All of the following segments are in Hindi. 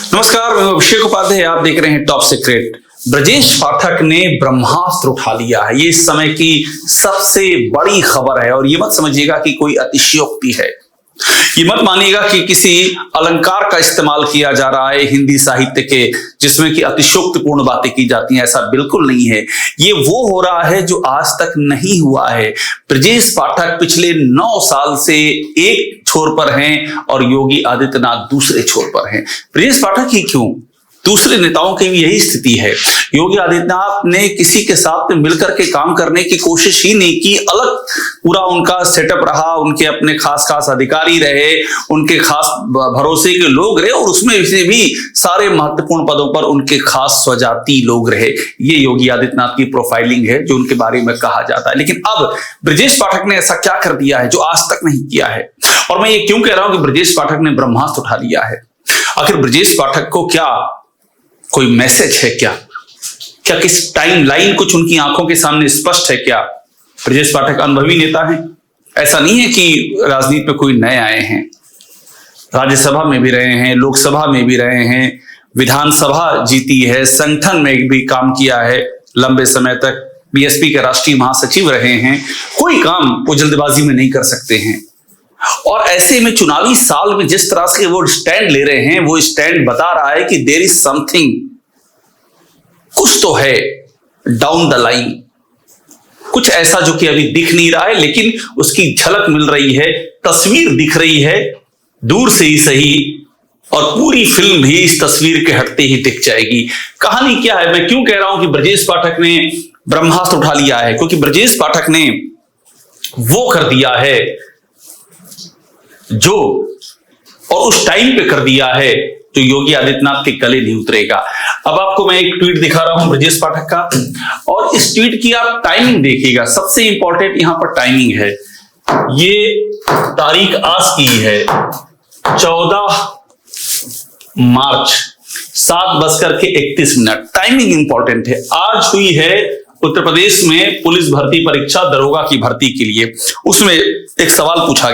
नमस्कार, मैं अभिषेक उपाध्याय, आप देख रहे हैं टॉप सीक्रेट। ब्रजेश पाठक ने ब्रह्मास्त्र उठा लिया है। ये इस समय की सबसे बड़ी खबर है और ये मत समझिएगा कि कोई अतिशयोक्ति है। ये मत मानिएगा कि किसी अलंकार का इस्तेमाल किया जा रहा है हिंदी साहित्य के, जिसमें कि अतिशयोक्तिपूर्ण बातें की जाती हैं। ऐसा बिल्कुल नहीं है। ये वो हो रहा है जो आज तक नहीं हुआ है। ब्रजेश पाठक पिछले 9 साल से एक छोर पर हैं और योगी आदित्यनाथ दूसरे छोर पर हैं। ब्रजेश पाठक ही क्यों, दूसरे नेताओं की भी यही स्थिति है। योगी आदित्यनाथ ने किसी के साथ मिलकर के काम करने की कोशिश ही नहीं की। अलग पूरा उनका सेटअप रहा, उनके अपने खास अधिकारी रहे, उनके खास भरोसे के लोग रहे और उसमें से भी सारे महत्वपूर्ण पदों पर उनके खास स्वजाति लोग रहे। ये योगी आदित्यनाथ की प्रोफाइलिंग है जो उनके बारे में कहा जाता है। लेकिन अब ब्रजेश पाठक ने ऐसा क्या कर दिया है जो आज तक नहीं किया है। और मैं ये क्यों कह रहा हूं कि ब्रजेश पाठक ने ब्रह्मास्त्र उठा लिया है। आखिर ब्रजेश पाठक को क्या कोई मैसेज है? क्या किस टाइम लाइन कुछ उनकी आंखों के सामने स्पष्ट है? क्या ब्रजेश पाठक अनुभवी नेता हैं? ऐसा नहीं है कि राजनीति में कोई नए आए हैं। राज्यसभा में भी रहे हैं, लोकसभा में भी रहे हैं, विधानसभा जीती है, संगठन में भी काम किया है, लंबे समय तक बीएसपी के राष्ट्रीय महासचिव रहे हैं। कोई काम वो जल्दबाजी में नहीं कर सकते हैं। और ऐसे में चुनावी साल में जिस तरह से वो स्टैंड ले रहे हैं, वो स्टैंड बता रहा है कि देयर इज समथिंग, कुछ तो है डाउन द लाइन, कुछ ऐसा जो कि अभी दिख नहीं रहा है लेकिन उसकी झलक मिल रही है, तस्वीर दिख रही है, दूर से ही सही, और पूरी फिल्म भी इस तस्वीर के हटते ही दिख जाएगी। कहानी क्या है? मैं क्यों कह रहा हूं कि ब्रजेश पाठक ने ब्रह्मास्त्र उठा लिया है? क्योंकि ब्रजेश पाठक ने वो कर दिया है जो, और उस टाइम पे कर दिया है जो योगी आदित्यनाथ के गले नहीं उतरेगा। अब आपको मैं एक ट्वीट दिखा रहा हूं ब्रजेश पाठक का, और इस ट्वीट की आप टाइमिंग देखिएगा। सबसे इंपॉर्टेंट यहां पर टाइमिंग है। ये तारीख आज की है 14 मार्च 7:31। टाइमिंग इंपॉर्टेंट है। आज हुई है उत्तर प्रदेश में पुलिस भर्ती परीक्षा, दरोगा की भर्ती के लिए। उसमें एक सवाल पूछा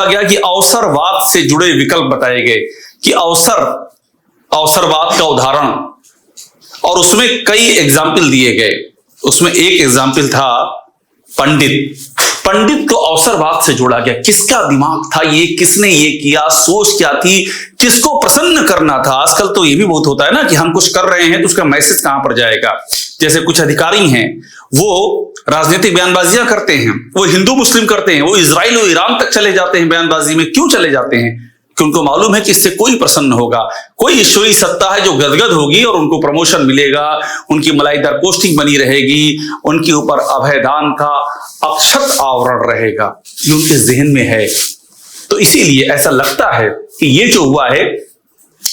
गया कि अवसरवाद से जुड़े विकल्प बताए गए, कि अवसरवाद का उदाहरण, और उसमें कई एग्जाम्पल दिए गए। उसमें एक एग्जाम्पल था पंडित को अवसरवाद से जोड़ा गया। किसका दिमाग था ये? किसने ये किया? सोच क्या थी? किसको प्रसन्न करना था? आजकल तो ये भी बहुत होता है ना कि हम कुछ कर रहे हैं तो उसका मैसेज कहां पर जाएगा। जैसे कुछ अधिकारी हैं, वो राजनीतिक बयानबाजियां करते हैं, वो हिंदू मुस्लिम करते हैं, वो इजराइल और ईरान तक चले जाते हैं बयानबाजी में। क्यों चले जाते हैं? कि उनको मालूम है कि इससे कोई प्रसन्न होगा, कोई ईश्वरीय सत्ता है जो गदगद होगी और उनको प्रमोशन मिलेगा, उनकी मलाईदार पोस्टिंग बनी रहेगी, उनके ऊपर अभयदान का अक्षत आवरण रहेगा। ये उनके जहन में है। तो इसीलिए ऐसा लगता है कि ये जो हुआ है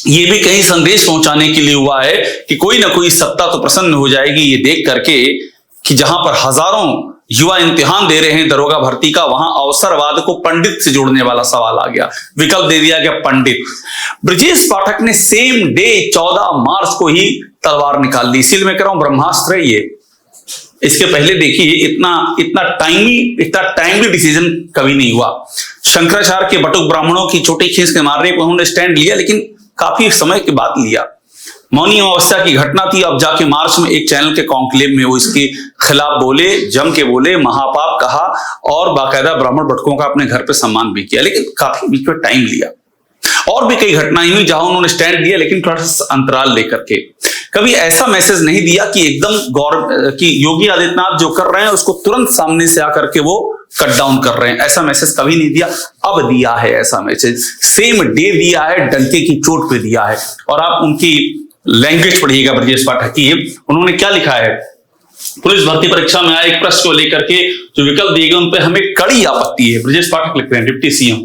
ये भी कहीं संदेश पहुंचाने के लिए हुआ है कि कोई ना कोई सत्ता तो प्रसन्न हो जाएगी ये देख करके कि जहां पर हजारों युवा इम्तिहान दे रहे हैं दरोगा भर्ती का, वहां अवसरवाद को पंडित से जोड़ने वाला सवाल आ गया, विकल्प दे दिया गया पंडित। ब्रजेश पाठक ने सेम डे 14 मार्च को ही तलवार निकाल दी। इसीलिए मैं कह रहा हूं ब्रह्मास्त्र है ये। इसके पहले देखिए इतना टाइमली डिसीजन कभी नहीं हुआ। शंकराचार्य के बटुक ब्राह्मणों की चोटी खींच के मारने पर उन्होंने स्टैंड लिया, लेकिन काफी समय के बाद लिया। मौनी अमावस्या की घटना थी। अब जाके मार्च में एक चैनल के कॉन्क्लेव में वो इसके खिलाफ बोले, जम के बोले, महापाप कहा और बाकायदा ब्राह्मण बटकों का अपने घर पे सम्मान भी किया, लेकिन काफी बीच में टाइम लिया। और भी कई घटनाएं हुई जहां उन्होंने स्टैंड लिया, लेकिन थोड़ा सा अंतराल लेकर के। कभी ऐसा मैसेज नहीं दिया कि एकदम कि योगी आदित्यनाथ जो कर रहे हैं उसको तुरंत सामने से आकर के वो कट डाउन कर रहे हैं। ऐसा मैसेज कभी नहीं दिया। अब दिया है ऐसा मैसेज, सेम डे दिया है, डंके की चोट पे दिया है। और आप उनकी लैंग्वेज पढ़िएगा ब्रजेश पाठक की। उन्होंने क्या लिखा है? पुलिस भर्ती परीक्षा में आए एक प्रश्न को लेकर के जो विकल्प दिए गए उन पर हमें कड़ी आपत्ति है। ब्रजेश पाठक लिख रहे हैं, डिप्टी सीएम।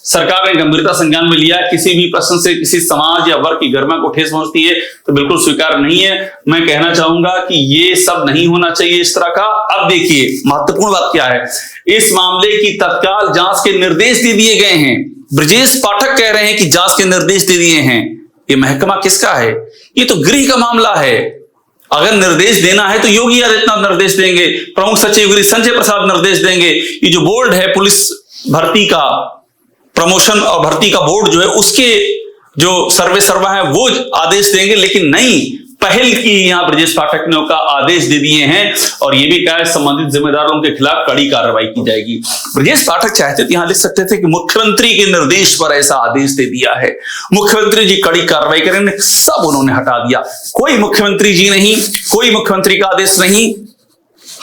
सरकार ने गंभीरता संज्ञान में लिया, किसी भी प्रश्न से किसी समाज या वर्ग की गरिमा को ठेस पहुंचती है तो बिल्कुल स्वीकार नहीं है। मैं कहना चाहूंगा कि ये सब नहीं होना चाहिए इस तरह का। अब देखिए महत्वपूर्ण बात क्या है, इस मामले की तत्काल जांच के निर्देश दे दिए गए हैं। ब्रजेश पाठक कह रहे हैं कि जांच के निर्देश दे दिए हैं। ये महकमा किसका है? ये तो गृह का मामला है। अगर निर्देश देना है तो योगी आदित्यनाथ निर्देश देंगे, प्रमुख सचिव गृह संजय प्रसाद निर्देश देंगे। ये जो बोर्ड है पुलिस भर्ती का, प्रमोशन और भर्ती का बोर्ड जो है, उसके जो सर्वे सर्वा है वो आदेश देंगे, लेकिन नहीं, पहल की यहां ब्रजेश पाठक ने का आदेश दे दिए हैं और ये भी कहा है संबंधित जिम्मेदारों के खिलाफ कड़ी कार्रवाई की जाएगी। ब्रजेश पाठक चाहते तो यहां लिख सकते थे कि मुख्यमंत्री के निर्देश पर ऐसा आदेश दे दिया है, मुख्यमंत्री जी कड़ी कार्रवाई करेंगे, सब उन्होंने हटा दिया। कोई मुख्यमंत्री जी नहीं, कोई मुख्यमंत्री का आदेश नहीं,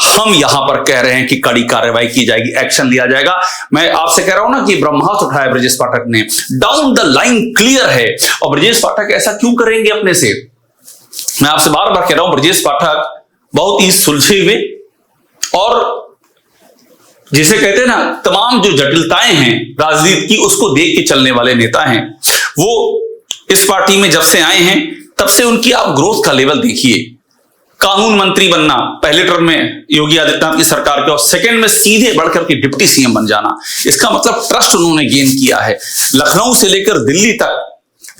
हम यहां पर कह रहे हैं कि कड़ी कार्रवाई की जाएगी, एक्शन लिया जाएगा। मैं आपसे कह रहा हूं ना कि ब्रह्मास्त्र उठाया ब्रजेश पाठक ने, डाउन द लाइन क्लियर है। और ब्रजेश पाठक ऐसा क्यों करेंगे अपने से? मैं आपसे बार बार कह रहा हूं, ब्रजेश पाठक बहुत ही सुलझे हुए और जिसे कहते हैं ना तमाम जो जटिलताएं हैं राजनीति की उसको देख के चलने वाले नेता हैं। वो इस पार्टी में जब से आए हैं तब से उनकी आप ग्रोथ का लेवल देखिए। कानून मंत्री बनना पहले टर्म में योगी आदित्यनाथ की सरकार के, और सेकंड में सीधे बढ़कर के डिप्टी सीएम बन जाना, इसका मतलब ट्रस्ट उन्होंने गेन किया है। लखनऊ से लेकर दिल्ली तक,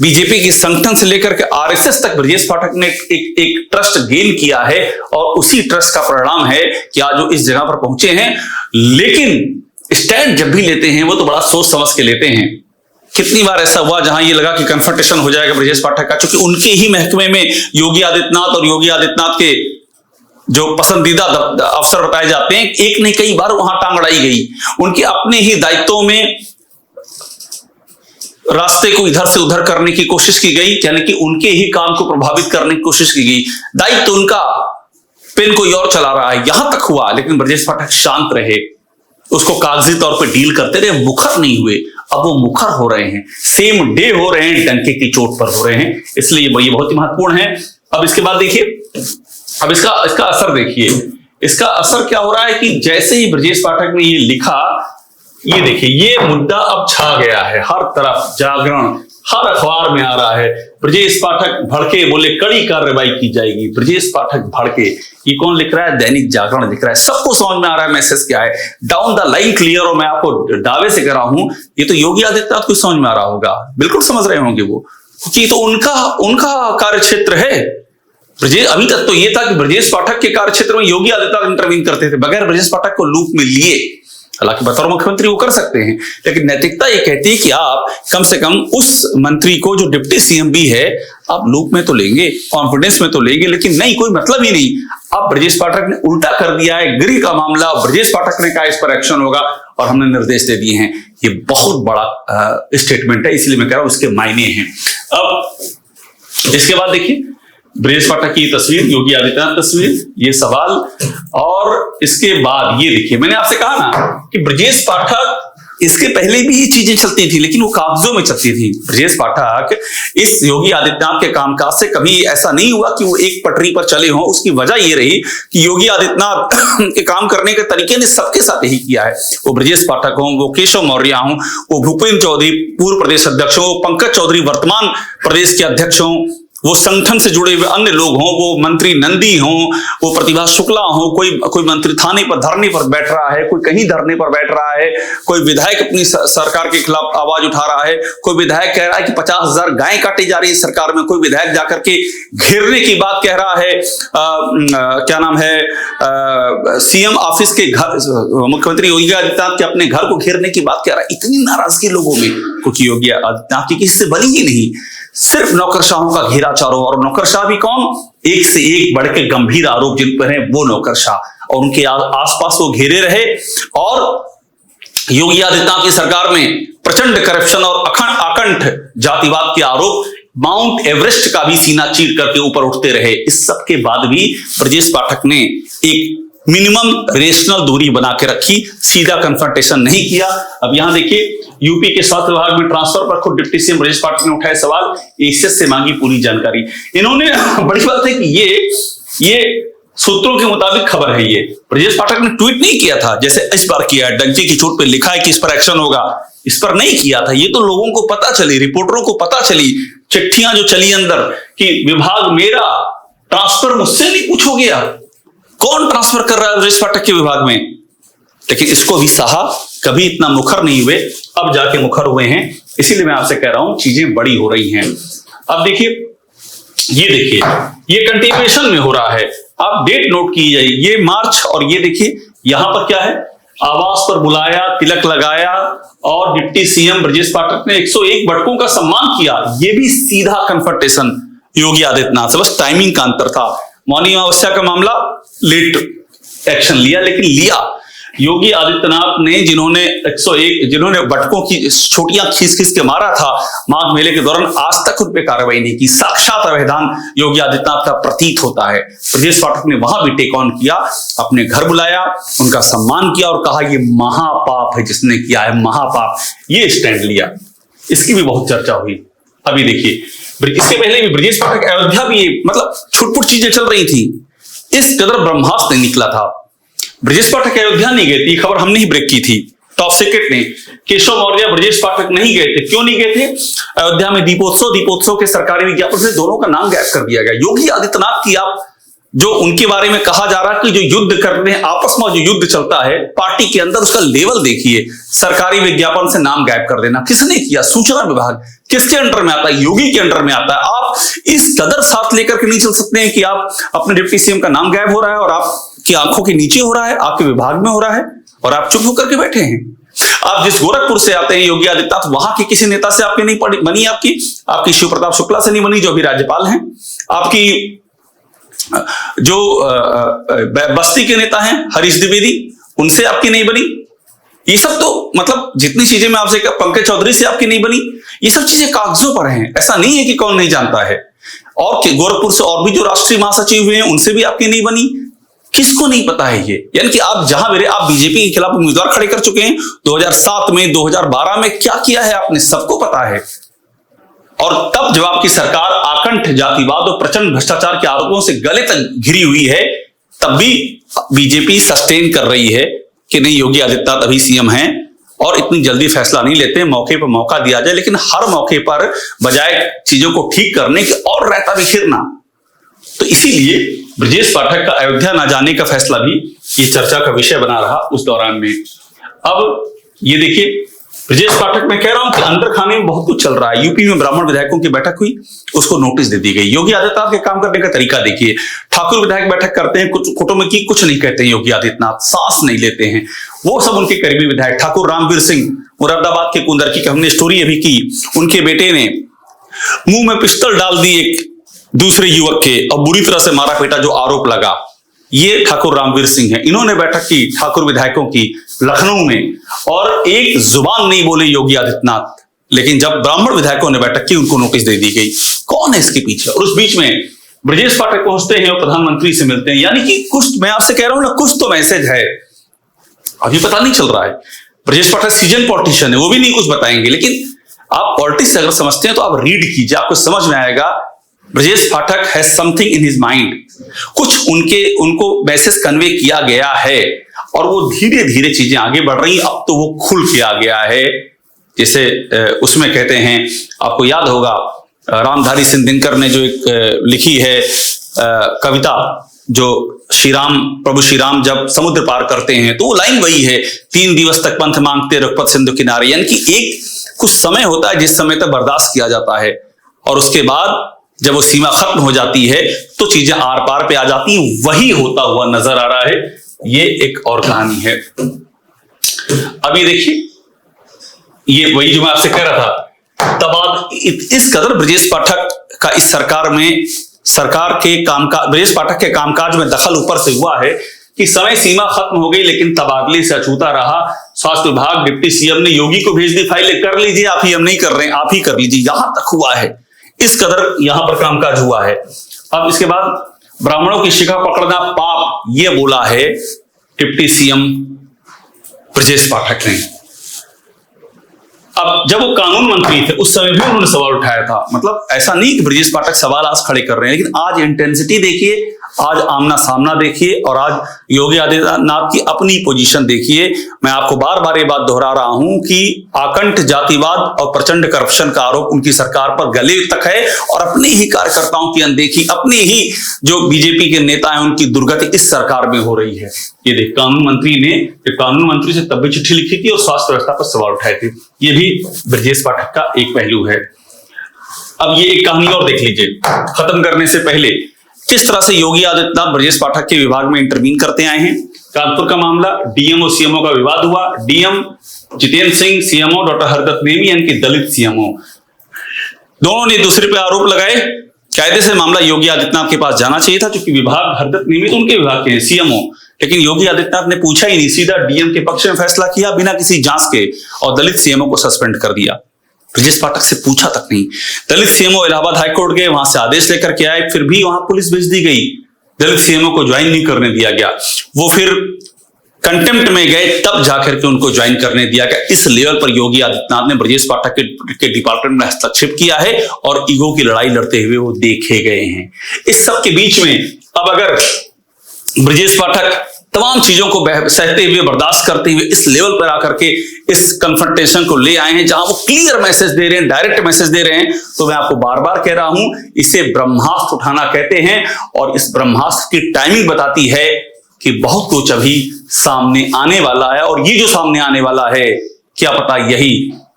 बीजेपी की संगठन से लेकर के आरएसएस तक ब्रजेश पाठक ने एक ट्रस्ट गेन किया है और उसी ट्रस्ट का परिणाम है कि आज वो इस जगह पर पहुंचे हैं। लेकिन स्टैंड जब भी लेते हैं वो तो बड़ा सोच समझ के लेते हैं। कितनी बार ऐसा हुआ जहां ये लगा कि कन्फ्रंटेशन हो जाएगा ब्रजेश पाठक का, क्योंकि उनके ही महकमे में योगी आदित्यनाथ और योगी आदित्यनाथ के जो पसंदीदा अफसर बताए जाते हैं, एक नहीं कई बार वहां टांग अड़ाई गई। उनके अपने ही दायित्वों में रास्ते को इधर से उधर करने की कोशिश की गई, यानी कि उनके ही काम को प्रभावित करने की कोशिश की गई। दायित्व उनका, पेन कोई और चला रहा है, यहां तक हुआ। लेकिन ब्रजेश पाठक शांत रहे, उसको कागजी तौर पे डील करते रहे, मुखर नहीं हुए। अब वो मुखर हो रहे हैं, सेम डे हो रहे हैं, डंके की चोट पर हो रहे हैं, इसलिए ये बहुत ही महत्वपूर्ण है। अब इसके बाद देखिए, अब इसका असर देखिए। इसका असर क्या हो रहा है कि जैसे ही ब्रजेश पाठक ने ये लिखा, ये देखिए ये मुद्दा अब छा गया है, हर तरफ जागरण, हर अखबार में आ रहा है। ब्रजेश पाठक भड़के, बोले कड़ी कार्रवाई की जाएगी। ब्रजेश पाठक भड़के, ये कौन लिख रहा है? दैनिक जागरण लिख रहा है। सबको समझ में आ रहा है मैसेज क्या है, डाउन द लाइन क्लियर। और मैं आपको दावे से कह रहा हूं, ये तो योगी आदित्यनाथ को समझ में आ रहा होगा, बिल्कुल समझ रहे होंगे वो, क्योंकि तो उनका कार्य क्षेत्र है। ब्रजेश, अभी तक तो ये था कि ब्रजेश पाठक के कार्य क्षेत्र में योगी आदित्यनाथ इंटरवीन करते थे, बगैर ब्रजेश पाठक को लूप में लिए। हालांकि बतौर मुख्यमंत्री वो कर सकते हैं, लेकिन नैतिकता ये कहती है कि आप कम से कम उस मंत्री को जो डिप्टी सीएम भी है आप लूप में तो लेंगे, कॉन्फिडेंस में तो लेंगे, लेकिन नहीं, कोई मतलब ही नहीं। अब ब्रजेश पाठक ने उल्टा कर दिया है, गृह का मामला, ब्रजेश पाठक ने कहा इस पर एक्शन होगा और हमने निर्देश दे दिए हैं। ये बहुत बड़ा स्टेटमेंट है, इसलिए मैं कह रहा हूं उसके मायने हैं। अब इसके बाद देखिए ब्रजेश पाठक की तस्वीर, योगी आदित्यनाथ तस्वीर, ये सवाल, और इसके बाद ये देखिए, मैंने आपसे कहा ना कि ब्रजेश पाठक, इसके पहले भी ये चीजें चलती थी लेकिन वो कागजों में चलती थी। ब्रजेश पाठक इस योगी आदित्यनाथ के कामकाज से कभी ऐसा नहीं हुआ कि वो एक पटरी पर चले हों। उसकी वजह ये रही कि योगी आदित्यनाथ के काम करने के तरीके ने सबके साथ यही किया है। वो ब्रजेश पाठक हों, वो केशव मौर्य हों, वो भूपेंद्र चौधरी पूर्व प्रदेश अध्यक्ष हों, वो पंकज चौधरी वर्तमान प्रदेश के अध्यक्ष हों, वो संगठन से जुड़े हुए अन्य लोग हों, वो मंत्री नंदी हों, वो प्रतिभा शुक्ला हों, कोई मंत्री थाने पर धरने पर बैठ रहा है, कोई कहीं धरने पर बैठ रहा है, कोई विधायक अपनी सरकार के खिलाफ आवाज उठा रहा है, कोई विधायक कह रहा है कि 50,000 गायें काटी जा रही है सरकार में, कोई विधायक जाकर के घेरने की बात कह रहा है, क्या नाम है, सीएम ऑफिस के घर, मुख्यमंत्री योगी आदित्यनाथ के अपने घर को घेरने की बात कह रहा है। इतनी नाराजगी लोगों में, क्योंकि योगी आदित्यनाथ की किसी से बनी ही नहीं, सिर्फ नौकरशाहों का घेरा चारों, और नौकरशाह भी कौन? एक से एक बढ़ के गंभीर आरोप जिन पर है वो नौकरशाह, और उनके आसपास वो घेरे रहे। और योगी आदित्यनाथ की सरकार में प्रचंड करप्शन और अखंड जातिवाद के आरोप माउंट एवरेस्ट का भी सीना चीर करके ऊपर उठते रहे। इस सब के बाद भी ब्रजेश पाठक ने एक मिनिमम रेशनल दूरी बना के रखी, सीधा कन्फ्रंटेशन नहीं किया। अब यहां देखिए, यूपी के स्वास्थ्य विभाग में ट्रांसफर पर खुद डिप्टी सीएम ब्रजेश पाठक ने उठाए सवाल, एसीएस से मांगी पूरी जानकारी। इन्होंने बड़ी बात है कि ये सूत्रों के मुताबिक खबर है, ये ब्रजेश पाठक ने ट्वीट नहीं किया था जैसे इस बार किया है, डंके की चोट पे लिखा है कि इस पर एक्शन होगा, इस पर नहीं किया था। ये तो लोगों को पता चली, रिपोर्टरों को पता चली, चिट्ठियां जो चली अंदर कि विभाग मेरा, ट्रांसफर मुझसे नहीं पूछोगे आप, कौन ट्रांसफर कर रहा है ब्रजेश पाठक के विभाग में। लेकिन इसको भी सहा, कभी इतना मुखर नहीं हुए, अब जाके मुखर हुए हैं। इसीलिए मैं आपसे कह रहा हूं चीजें बड़ी हो रही हैं। अब देखिए, ये देखिए, ये कंटिन्यूएशन में हो रहा है। आप डेट नोट कीजिए, ये मार्च, और ये देखिए यहां पर क्या है, आवास पर बुलाया, तिलक लगाया और डिप्टी सीएम ब्रजेश पाठक ने 101 बटकों का सम्मान किया। ये भी सीधा कन्फ्रंटेशन योगी आदित्यनाथ से, बस टाइमिंग का अंतर था। मौनी अमावस्या का मामला लेट एक्शन लिया, लेकिन लिया। योगी आदित्यनाथ ने जिन्होंने बटकों की छोटियां खींच खींच के मारा था माघ मेले के दौरान, आज तक उन पर कार्रवाई नहीं की। साक्षात अवैधान योगी आदित्यनाथ का प्रतीत होता है। ब्रजेश पाठक ने वहां भी टेक ऑन किया, अपने घर बुलाया, उनका सम्मान किया और कहा ये महापाप है जिसने किया है, महापाप। ये स्टैंड लिया, इसकी भी बहुत चर्चा हुई। अभी देखिए, इसके पहले भी ब्रजेश पाठक अयोध्या भी मतलब छुटपुट चीजें चल रही थी, इस कदर ब्रह्मास्त्र निकला था। ब्रजेश पाठक अयोध्या नहीं गए थे, खबर हमने ही ब्रेक की थी, टॉप सीक्रेट ने। केशव मौर्य ब्रजेश पाठक नहीं गए थे। क्यों नहीं गए थे? अयोध्या में दीपोत्सव के सरकारी विज्ञापन से दोनों का नाम गायब कर दिया गया। योगी आदित्यनाथ की आप जो उनके बारे में कहा जा रहा है कि जो युद्ध करते हैं आपस में, जो युद्ध चलता है पार्टी के अंदर, उसका लेवल देखिए। सरकारी विज्ञापन से नाम गायब कर देना किसने किया? सूचना विभाग। किसके अंडर में आता है? योगी के अंडर में आता है। आप इस कदर साथ लेकर के नहीं चल सकते हैं कि आप अपने डिप्टी सीएम का नाम गायब हो रहा है और आपकी आंखों के नीचे हो रहा है, आपके विभाग में हो रहा है और आप चुप होकर के बैठे हैं। आप जिस गोरखपुर से आते हैं योगी आदित्यनाथ, वहां के किसी नेता से आपकी नहीं बनी, आपकी शिव प्रताप शुक्ला से नहीं बनी जो अभी राज्यपाल हैं, आपकी जो बस्ती के नेता हैं हरीश द्विवेदी, उनसे आपकी नहीं बनी। ये सब तो मतलब जितनी चीजें मैं आपसे, पंकज चौधरी से आपकी नहीं बनी, ये सब चीजें कागजों पर हैं। ऐसा नहीं है कि कौन नहीं जानता है। और गोरखपुर से और भी जो राष्ट्रीय महासचिव हुए हैं उनसे भी आपकी नहीं बनी। किसको नहीं पता है ये? यानी कि आप जहां मेरे, आप बीजेपी के खिलाफ उम्मीदवार खड़े कर चुके हैं 2007 में, 2012 में क्या किया है आपने, सबको पता है। और तब जब आपकी सरकार आकंठ जातिवाद और प्रचंड भ्रष्टाचार के आरोपों से गले तक घिरी हुई है, तब भी बीजेपी सस्टेन कर रही है कि नहीं, योगी आदित्यनाथ अभी सीएम हैं और इतनी जल्दी फैसला नहीं लेते, मौके पर मौका दिया जाए। लेकिन हर मौके पर बजाय चीजों को ठीक करने के और रहता बिखेरना। तो इसीलिए ब्रजेश पाठक का अयोध्या न जाने का फैसला भी ये चर्चा का विषय बना रहा उस दौरान में। अब ये देखिए, ब्रजेश पाठक, मैं कह रहा हूं कि अंदर खाने में बहुत कुछ चल रहा है। यूपी में ब्राह्मण विधायकों की बैठक हुई, उसको नोटिस दे दी गई। योगी आदित्यनाथ के काम करने का तरीका देखिए। ठाकुर विधायक बैठक करते हैं, कुछ कुटुंब की कुछ नहीं कहते हैं योगी आदित्यनाथ, सांस नहीं लेते हैं। वो सब उनके करीबी विधायक, ठाकुर रामवीर सिंह मुरादाबाद के कुंदर की हमने स्टोरी अभी की, उनके बेटे ने मुंह में पिस्टल डाल दी एक दूसरे युवक के और बुरी तरह से मारा पीटा, जो आरोप लगा। ये ठाकुर रामवीर सिंह है। इन्होंने बैठक की ठाकुर विधायकों की लखनऊ में और एक जुबान नहीं बोले योगी आदित्यनाथ। लेकिन जब ब्राह्मण विधायकों ने बैठक की, उनको नोटिस दे दी गई। कौन है इसके पीछे? और उस बीच में ब्रजेश पाठक पहुंचते हैं और प्रधानमंत्री से मिलते हैं। यानी कि कुछ, मैं आपसे कह रहा हूं ना, कुछ तो मैसेज है, अभी पता नहीं चल रहा है। ब्रजेश पाठक सीजन पॉलिटिशियन है, वो भी नहीं कुछ बताएंगे। लेकिन आप पॉलिटिक्स अगर समझते हैं तो आप रीड कीजिए, आपको समझ में आएगा। Brajesh Pathak has something in his mind, कुछ उनको मैसेज कन्वे किया गया है और वो धीरे धीरे चीजें आगे बढ़ रही। अब तो वो खुल के आ गया है। जैसे उसमें कहते हैं, आपको याद होगा रामधारी सिंह दिनकर ने जो एक लिखी है कविता, जो प्रभु श्री राम जब समुद्र पार करते हैं, तो वो लाइन वही है, 3 दिवस तक पंथ मांगते रघुपत सिंधु किनारे। यानी कि एक कुछ समय होता है जिस समय तक बर्दाश्त किया जाता है और उसके बाद जब वो सीमा खत्म हो जाती है तो चीजें आर पार पे आ जाती हैं। वही होता हुआ नजर आ रहा है। ये एक और कहानी है। अभी देखिए, ये वही जो मैं आपसे कह रहा था, तब इस कदर ब्रजेश पाठक का इस सरकार में, ब्रजेश पाठक के कामकाज में दखल ऊपर से हुआ है कि समय सीमा खत्म हो गई, लेकिन तबादले से अछूता रहा। स्वास्थ्य विभाग, डिप्टी सीएम ने योगी को भेज दी फाइल, कर लीजिए, आप ही, हम नहीं कर रहे हैं, आप ही कर लीजिए। यहां तक हुआ है, इस कदर यहां पर कामकाज हुआ है। अब इसके बाद ब्राह्मणों की शिखा पकड़ना पाप, यह बोला है डिप्टी सीएम ब्रजेश पाठक ने। अब जब वो कानून मंत्री थे उस समय भी उन्होंने सवाल उठाया था। मतलब ऐसा नहीं कि ब्रजेश पाठक सवाल आज खड़े कर रहे हैं, लेकिन आज इंटेंसिटी देखिए, आज आमना सामना देखिए और आज योगी आदित्यनाथ की अपनी पोजीशन देखिए। मैं आपको बार बार ये बात दोहरा रहा हूं कि आकंठ जातिवाद और प्रचंड करप्शन का आरोप उनकी सरकार पर गले तक है और अपने ही कार्यकर्ताओं की अनदेखी, अपने ही जो बीजेपी के नेता हैं उनकी दुर्गति इस सरकार में हो रही है। ये देख, कानून मंत्री से तब भी चिट्ठी लिखी थी और स्वास्थ्य व्यवस्था पर सवाल उठाए थे। ये भी ब्रजेश पाठक का एक पहलू है। अब ये एक कहानी और देख लीजिए खत्म करने से पहले, किस तरह से योगी आदित्यनाथ ब्रजेश पाठक के विभाग में इंटरवीन करते आए हैं। कानपुर का मामला, डीएम और सीएमओ का विवाद हुआ। DM Jitendra Singh, CMO doctor Hardatt Nemi यानी कि दलित सीएमओ, दोनों ने दूसरे पे आरोप लगाए। कायदे से मामला योगी आदित्यनाथ के पास जाना चाहिए था, क्योंकि विभाग हरदत्त नेमी तो उनके विभाग के हैं, सीएमओ, लेकिन योगी आदित्यनाथ ने पूछा ही नहीं, सीधा डीएम के पक्ष में फैसला किया बिना किसी जांच के, और दलित सीएमओ को सस्पेंड कर दिया। ब्रजेश पाठक से पूछा तक नहीं। दलित सीएमओ इलाहाबाद हाईकोर्ट गए, वहां से आदेश लेकर के आए, फिर भी वहां पुलिस भेज दी गई, दलित सीएमओ को ज्वाइन नहीं करने दिया गया। वो फिर कंटेम्प्ट में गए, तब जाकर के उनको ज्वाइन करने दिया गया। इस लेवल पर योगी आदित्यनाथ ने ब्रजेश पाठक के डिपार्टमेंट में हस्तक्षेप किया है और ईगो की लड़ाई लड़ते हुए वो देखे गए हैं। इस सब के बीच में अब अगर ब्रजेश पाठक तमाम चीजों को सहते हुए, बर्दाश्त करते हुए इस लेवल पर आकर के इस कन्फ्रंटेशन को ले आए हैं, जहां वो क्लियर मैसेज दे रहे हैं, डायरेक्ट मैसेज दे रहे हैं, तो मैं आपको बार बार कह रहा हूं, इसे ब्रह्मास्त्र उठाना कहते हैं। और इस ब्रह्मास्त्र की टाइमिंग बताती है कि बहुत कुछ अभी सामने आने वाला है, और ये जो सामने आने वाला है, क्या पता यही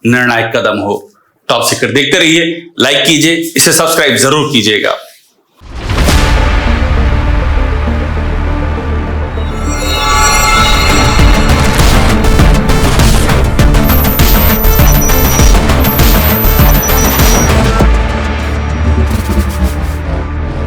निर्णायक कदम हो। टॉप सीक्रेट देखते रहिए, लाइक कीजिए, इसे सब्सक्राइब जरूर कीजिएगा।